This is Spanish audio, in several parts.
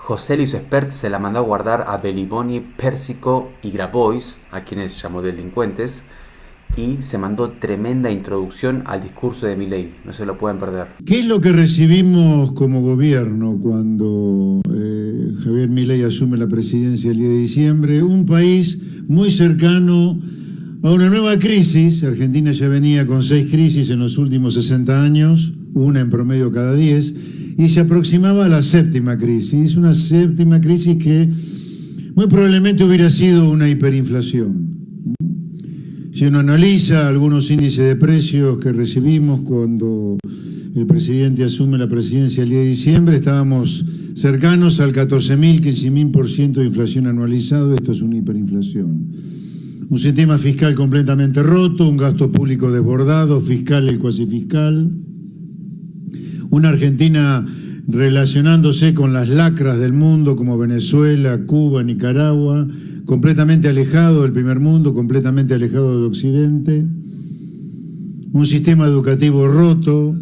José Luis Espert se la mandó a guardar a Beliboni, Pérsico y Grabois, a quienes llamó delincuentes, y se mandó tremenda introducción al discurso de Milei. No se lo pueden perder. ¿Qué es lo que recibimos como gobierno cuando Javier Milei asume la presidencia el 10 de diciembre? Un país muy cercano a una nueva crisis. Argentina ya venía con 6 crisis en los últimos 60 años, una en promedio cada 10, y se aproximaba a la 7ª crisis, una 7ª crisis que muy probablemente hubiera sido una hiperinflación. Si uno analiza algunos índices de precios que recibimos cuando el presidente asume la presidencia el 10 de diciembre, estábamos cercanos al 14.000, 15.000% de inflación anualizado. Esto es una hiperinflación. Un sistema fiscal completamente roto, un gasto público desbordado, fiscal y cuasi fiscal. Una Argentina relacionándose con las lacras del mundo como Venezuela, Cuba, Nicaragua, completamente alejado del primer mundo, completamente alejado de Occidente. Un sistema educativo roto,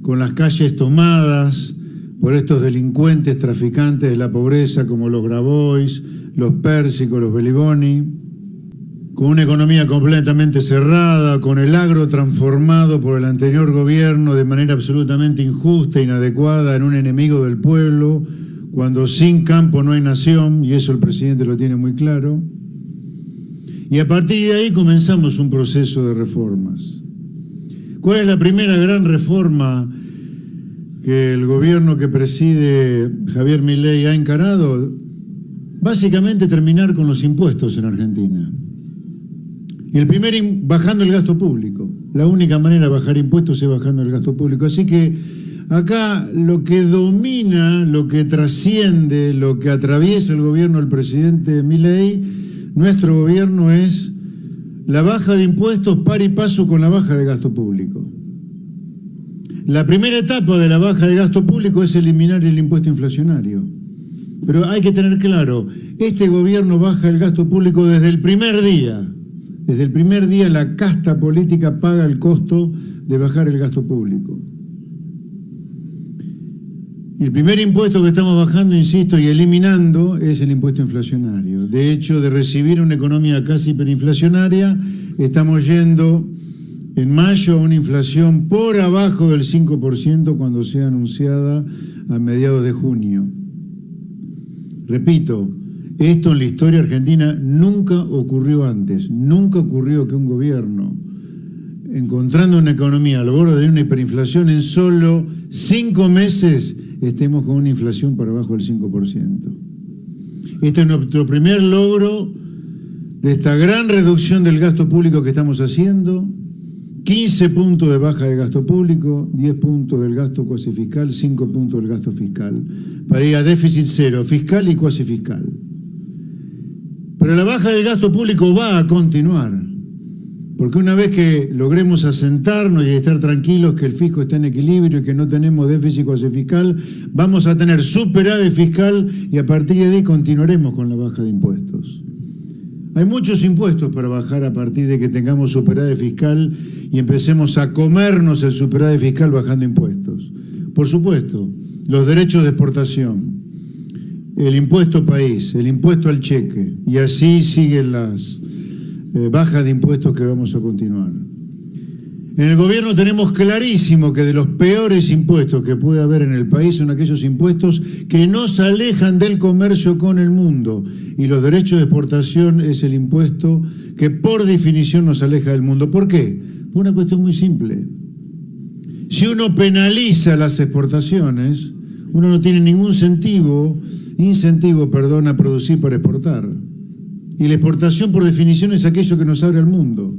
con las calles tomadas por estos delincuentes traficantes de la pobreza como los Grabois, los Pérsicos, los Beliboni, con una economía completamente cerrada, con el agro transformado por el anterior gobierno de manera absolutamente injusta e inadecuada en un enemigo del pueblo, cuando sin campo no hay nación, y eso el presidente lo tiene muy claro. Y a partir de ahí comenzamos un proceso de reformas. ¿Cuál es la primera gran reforma que el gobierno que preside Javier Milei ha encarado? Básicamente terminar con los impuestos en Argentina. Y el primero, bajando el gasto público. La única manera de bajar impuestos es bajando el gasto público. Así que acá lo que domina, lo que trasciende, lo que atraviesa el gobierno del presidente Milei, nuestro gobierno, es la baja de impuestos par y paso con la baja de gasto público. La primera etapa de la baja de gasto público es eliminar el impuesto inflacionario. Pero hay que tener claro, este gobierno baja el gasto público desde el primer día. Desde el primer día la casta política paga el costo de bajar el gasto público. Y el primer impuesto que estamos bajando, insisto, y eliminando es el impuesto inflacionario. De hecho, de recibir una economía casi hiperinflacionaria, estamos yendo en mayo a una inflación por abajo del 5% cuando sea anunciada a mediados de junio. Repito, esto en la historia argentina nunca ocurrió antes. Nunca ocurrió que un gobierno, encontrando una economía al borde de una hiperinflación, en solo 5 meses estemos con una inflación por abajo del 5%. Este es nuestro primer logro de esta gran reducción del gasto público que estamos haciendo. 15 puntos de baja de gasto público, 10 puntos del gasto cuasi fiscal, 5 puntos del gasto fiscal, para ir a déficit cero, fiscal y cuasi fiscal. Pero la baja del gasto público va a continuar, porque una vez que logremos asentarnos y estar tranquilos que el fisco está en equilibrio y que no tenemos déficit cuasi fiscal, vamos a tener superávit fiscal y a partir de ahí continuaremos con la baja de impuestos. Hay muchos impuestos para bajar a partir de que tengamos superávit fiscal y empecemos a comernos el superávit fiscal bajando impuestos. Por supuesto, los derechos de exportación, el impuesto país, el impuesto al cheque, y así siguen las bajas de impuestos que vamos a continuar. En el gobierno tenemos clarísimo que de los peores impuestos que puede haber en el país son aquellos impuestos que nos alejan del comercio con el mundo, y los derechos de exportación es el impuesto que por definición nos aleja del mundo. ¿Por qué? Por una cuestión muy simple. Si uno penaliza las exportaciones, uno no tiene ningún incentivo a producir para exportar. Y la exportación por definición es aquello que nos abre al mundo.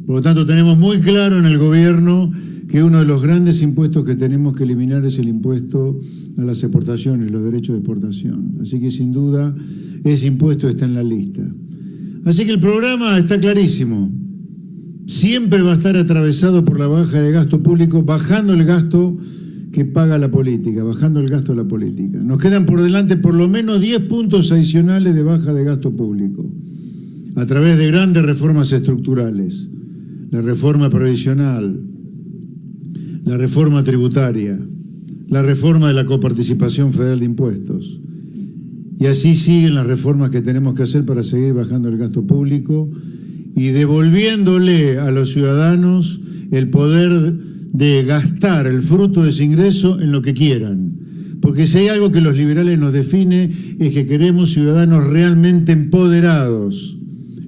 Por lo tanto, tenemos muy claro en el gobierno que uno de los grandes impuestos que tenemos que eliminar es el impuesto a las exportaciones, los derechos de exportación. Así que sin duda ese impuesto está en la lista. Así que el programa está clarísimo. Siempre va a estar atravesado por la baja de gasto público, bajando el gasto que paga la política, bajando el gasto de la política. Nos quedan por delante por lo menos 10 puntos adicionales de baja de gasto público, a través de grandes reformas estructurales, la reforma previsional, la reforma tributaria, la reforma de la coparticipación federal de impuestos. Y así siguen las reformas que tenemos que hacer para seguir bajando el gasto público y devolviéndole a los ciudadanos el poder de gastar el fruto de ese ingreso en lo que quieran. Porque si hay algo que los liberales nos define es que queremos ciudadanos realmente empoderados,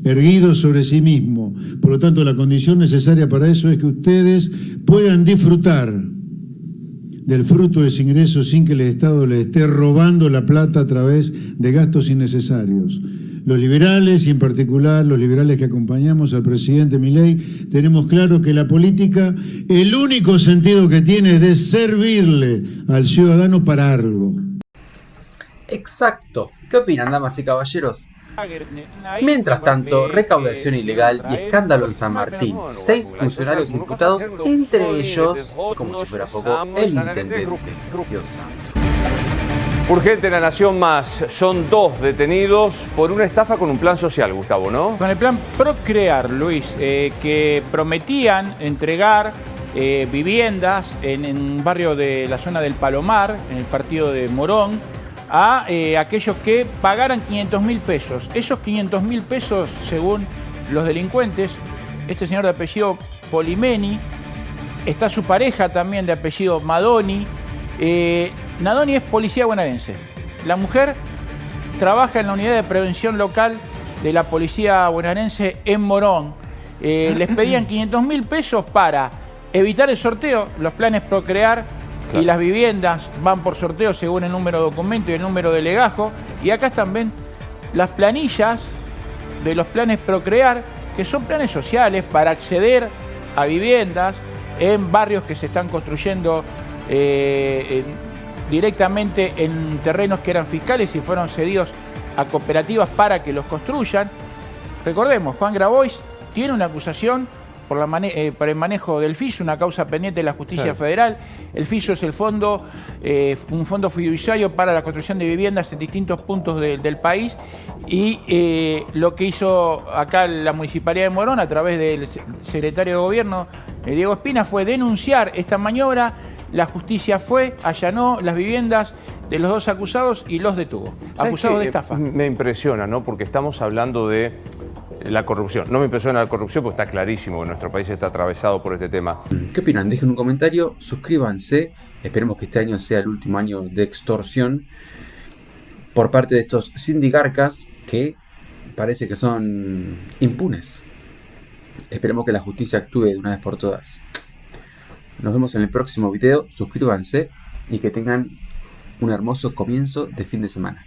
erguidos sobre sí mismos. Por lo tanto, la condición necesaria para eso es que ustedes puedan disfrutar del fruto de ese ingreso sin que el Estado les esté robando la plata a través de gastos innecesarios. Los liberales, y en particular los liberales que acompañamos al presidente Milei, tenemos claro que la política, el único sentido que tiene es de servirle al ciudadano para algo. Exacto. ¿Qué opinan, damas y caballeros? Mientras tanto, recaudación ilegal y escándalo en San Martín. 6 funcionarios imputados, entre ellos, como si fuera poco, el intendente. Dios santo. Urgente en La Nación Más. Son 2 detenidos por una estafa con un plan social, Gustavo, ¿no? Con el plan Procrear, Luis, que prometían entregar viviendas en un barrio de la zona del Palomar, en el partido de Morón, a aquellos que pagaran 500.000 pesos. Esos 500.000 pesos, según los delincuentes, este señor de apellido Polimeni, está su pareja también de apellido Madoni. Nadoni es policía bonaerense. La mujer trabaja en la unidad de prevención local de la policía bonaerense en Morón. Les pedían 500.000 pesos para evitar el sorteo, los planes Procrear. Claro. Y las viviendas van por sorteo según el número de documento y el número de legajo. Y acá están, ven, las planillas de los planes Procrear, que son planes sociales para acceder a viviendas en barrios que se están construyendo directamente en terrenos que eran fiscales y fueron cedidos a cooperativas para que los construyan. Recordemos, Juan Grabois tiene una acusación por el manejo del FISO, una causa pendiente de la Justicia Federal. El FISO es el fondo, un fondo fiduciario para la construcción de viviendas en distintos puntos del país. Y lo que hizo acá la Municipalidad de Morón, a través del secretario de Gobierno, Diego Espina, fue denunciar esta maniobra. La justicia fue, allanó las viviendas de los 2 acusados y los detuvo. Acusados de estafa. Me impresiona, ¿no? Porque estamos hablando de la corrupción. No me impresiona la corrupción porque está clarísimo que nuestro país está atravesado por este tema. ¿Qué opinan? Dejen un comentario, suscríbanse. Esperemos que este año sea el último año de extorsión por parte de estos sindicarcas que parece que son impunes. Esperemos que la justicia actúe de una vez por todas. Nos vemos en el próximo video. Suscríbanse y que tengan un hermoso comienzo de fin de semana.